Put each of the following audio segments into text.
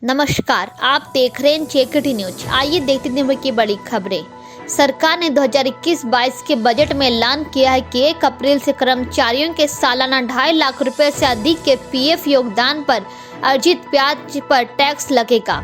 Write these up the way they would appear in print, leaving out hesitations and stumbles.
नमस्कार, आप देख रहे हैं चेकटी न्यूज। आइए देखते हैं की बड़ी खबरें। सरकार ने 2021-22 के बजट में ऐलान किया है कि 1 अप्रैल से कर्मचारियों के सालाना 2.5 लाख रुपए से अधिक के पीएफ योगदान पर अर्जित ब्याज पर टैक्स लगेगा।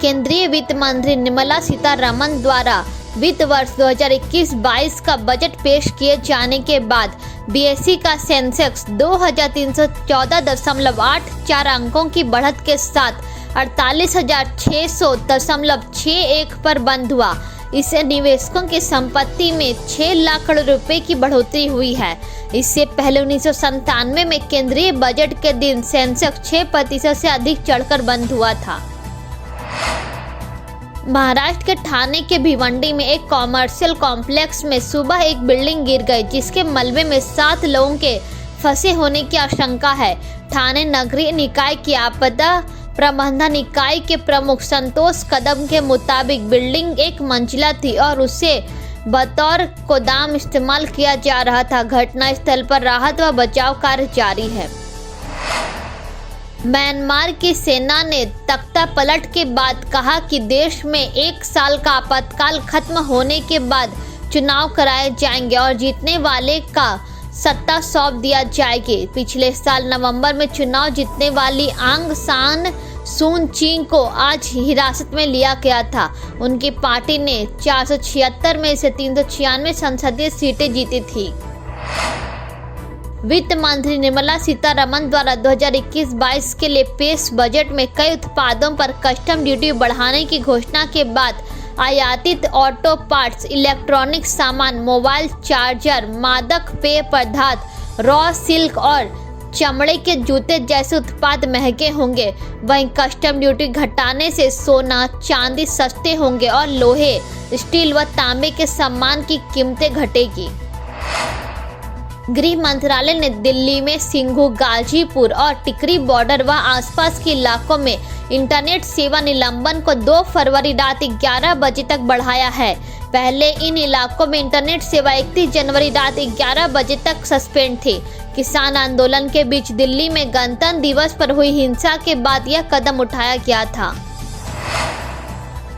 केंद्रीय वित्त मंत्री निर्मला सीतारमण द्वारा वित्त वर्ष 2021-22 का बजट पेश किए जाने के बाद बीएसई का सेंसेक्स 2314.84 अंकों की बढ़त के साथ 48,600.61 पर बंद हुआ। इससे निवेशकों की संपत्ति में 6 लाख करोड़ रुपए की बढ़ोतरी हुई है। इससे पहले 1997 में केंद्रीय बजट के दिन सेंसेक्स 6% से अधिक चढ़कर बंद हुआ था। महाराष्ट्र के ठाणे के भिवंडी में एक कॉमर्शियल कॉम्प्लेक्स में सुबह एक बिल्डिंग गिर गई, जिसके मलबे में 7 लोगों के फंसे होने की आशंका है। ठाणे नगरीय निकाय की आपदा प्रबंधन इकाई के प्रमुख संतोष कदम के मुताबिक बिल्डिंग 1 मंजिला थी और उसे बतौर गोदाम इस्तेमाल किया जा रहा था। घटनास्थल पर राहत व बचाव कार्य जारी है। म्यांमार की सेना ने तख्ता पलट के बाद कहा कि देश में 1 साल का आपातकाल खत्म होने के बाद चुनाव कराए जाएंगे और जीतने वाले का सत्ता सौंप दिया जाएगी। पिछले साल नवंबर में चुनाव जीतने वाली आंग सान सू की को आज हिरासत में लिया गया था। उनकी पार्टी ने 476 में से 396 संसदीय सीटें जीती थी। वित्त मंत्री निर्मला सीतारमण द्वारा 2021-22 के लिए पेश बजट में कई उत्पादों पर कस्टम ड्यूटी बढ़ाने की घोषणा के बाद आयातित ऑटो पार्ट्स, इलेक्ट्रॉनिक सामान, मोबाइल चार्जर, मादक पेय पदार्थ, रॉ सिल्क और चमड़े के जूते जैसे उत्पाद महंगे होंगे। वहीं कस्टम ड्यूटी घटाने से सोना, चांदी सस्ते होंगे और लोहे, स्टील व तांबे के सामान की कीमतें घटेगी। गृह मंत्रालय ने दिल्ली में सिंघू, गाजीपुर और टिकरी बॉर्डर व आसपास के इलाकों में इंटरनेट सेवा निलंबन को 2 फरवरी रात 11 बजे तक बढ़ाया है। पहले इन इलाकों में इंटरनेट सेवा 31 जनवरी रात 11 बजे तक सस्पेंड थी। किसान आंदोलन के बीच दिल्ली में गणतंत्र दिवस पर हुई हिंसा के बाद यह कदम उठाया गया था।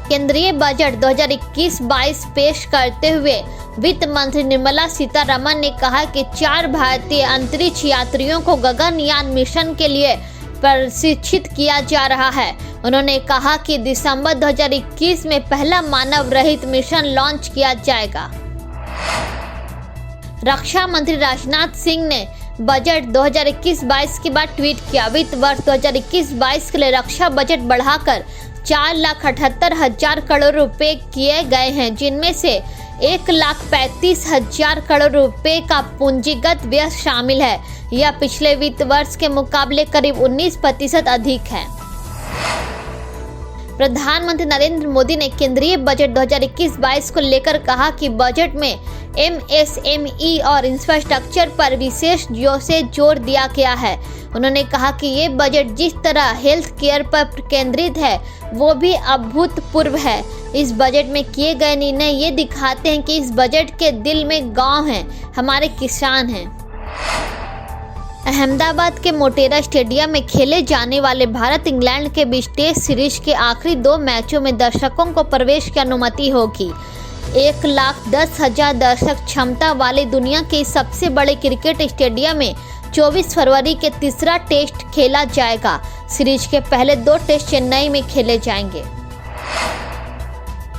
केंद्रीय बजट 2021-22 पेश करते हुए वित्त मंत्री निर्मला सीतारमण ने कहा कि 4 भारतीय अंतरिक्ष यात्रियों को गगनयान मिशन के लिए प्रशिक्षित किया जा रहा है। उन्होंने कहा कि दिसंबर 2021 में पहला मानव रहित मिशन लॉन्च किया जाएगा। रक्षा मंत्री राजनाथ सिंह ने बजट 2021-22 के बाद ट्वीट किया, वित्त वर्ष 2021-22 के लिए रक्षा बजट बढ़ाकर 4,78,000 करोड़ रुपए किए गए हैं, जिनमें से 1,35,000 करोड़ रुपए का पूंजीगत व्यय शामिल है। यह पिछले वित्त वर्ष के मुकाबले करीब 19% अधिक है। प्रधानमंत्री नरेंद्र मोदी ने केंद्रीय बजट 2021-22 को लेकर कहा कि बजट में एमएसएमई और इंफ्रास्ट्रक्चर पर विशेष जोर दिया गया है। उन्होंने कहा कि ये बजट जिस तरह हेल्थ केयर पर केंद्रित है वो भी अभूतपूर्व है। इस बजट में किए गए निर्णय ये दिखाते हैं कि इस बजट के दिल में गांव हैं, हमारे किसान हैं। अहमदाबाद के मोटेरा स्टेडियम में खेले जाने वाले भारत इंग्लैंड के बीच टेस्ट सीरीज के आखिरी 2 मैचों में दर्शकों को प्रवेश की अनुमति होगी। 1,10,000 दर्शक क्षमता वाले दुनिया के सबसे बड़े क्रिकेट स्टेडियम में 24 फरवरी के तीसरा टेस्ट खेला जाएगा। सीरीज के पहले 2 टेस्ट चेन्नई में खेले जाएंगे।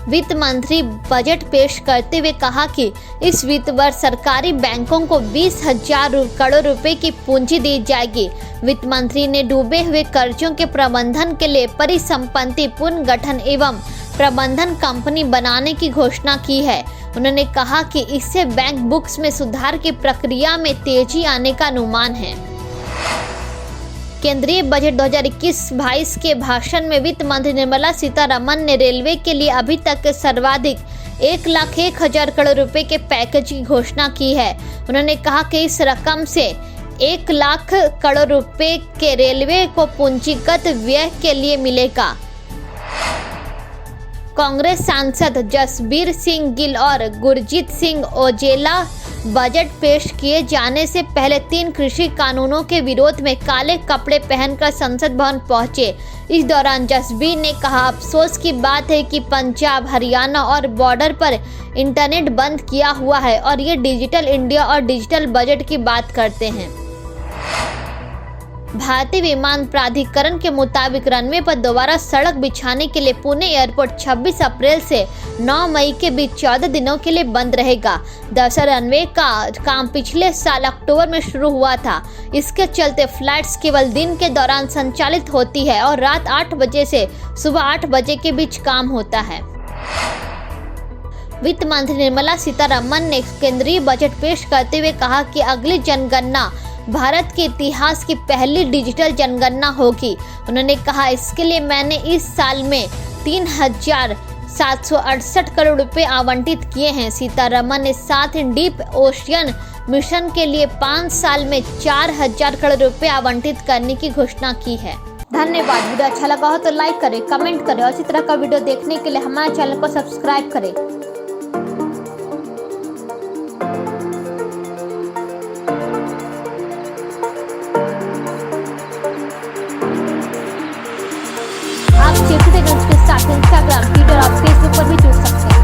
वित्त मंत्री बजट पेश करते हुए कहा कि इस वित्त वर्ष सरकारी बैंकों को 20,000 करोड़ रुपए की पूंजी दी जाएगी। वित्त मंत्री ने डूबे हुए कर्जों के प्रबंधन के लिए परिसंपत्ति पुनर्गठन एवं प्रबंधन कंपनी बनाने की घोषणा की है। उन्होंने कहा कि इससे बैंक बुक्स में सुधार की प्रक्रिया में तेजी आने का अनुमान है। केंद्रीय बजट 2021-22 के भाषण में वित्त मंत्री निर्मला सीतारमण ने रेलवे के लिए अभी तक के सर्वाधिक 1,01,000 करोड़ रुपए के पैकेज की घोषणा की है। उन्होंने कहा कि इस रकम से 1 लाख करोड़ रुपए के रेलवे को पूंजीगत व्यय के लिए मिलेगा। कांग्रेस सांसद जसबीर सिंह गिल और गुरजीत सिंह औजेला बजट पेश किए जाने से पहले 3 कृषि कानूनों के विरोध में काले कपड़े पहनकर संसद भवन पहुंचे। इस दौरान जसबीर ने कहा, अफसोस की बात है कि पंजाब, हरियाणा और बॉर्डर पर इंटरनेट बंद किया हुआ है और ये डिजिटल इंडिया और डिजिटल बजट की बात करते हैं। भारतीय विमान प्राधिकरण के मुताबिक रनवे पर दोबारा सड़क बिछाने के लिए पुणे एयरपोर्ट 26 अप्रैल से 9 मई के बीच 14 दिनों के लिए बंद रहेगा। दरअसल रनवे का काम पिछले साल अक्टूबर में शुरू हुआ था। इसके चलते फ्लाइट्स केवल दिन के दौरान संचालित होती है और रात 8 बजे से सुबह 8 बजे के बीच काम होता है। वित्त मंत्री निर्मला सीतारमण ने केंद्रीय बजट पेश करते हुए कहा कि अगली जनगणना भारत के इतिहास की पहली डिजिटल जनगणना होगी। उन्होंने कहा, इसके लिए मैंने इस साल में 3,768 करोड़ रुपए आवंटित किए हैं। सीतारमण ने साथ ही डीप ओशियन मिशन के लिए 5 साल में 4,000 करोड़ रुपए आवंटित करने की घोषणा की है। धन्यवाद। वीडियो अच्छा लगा हो तो लाइक करें, कमेंट करें और इसी तरह का वीडियो देखने के लिए हमारे चैनल को सब्सक्राइब करें। आप के साथ इंस्टाग्राम, ट्विटर और फेसबुक पर भी जुड़ सकते हैं।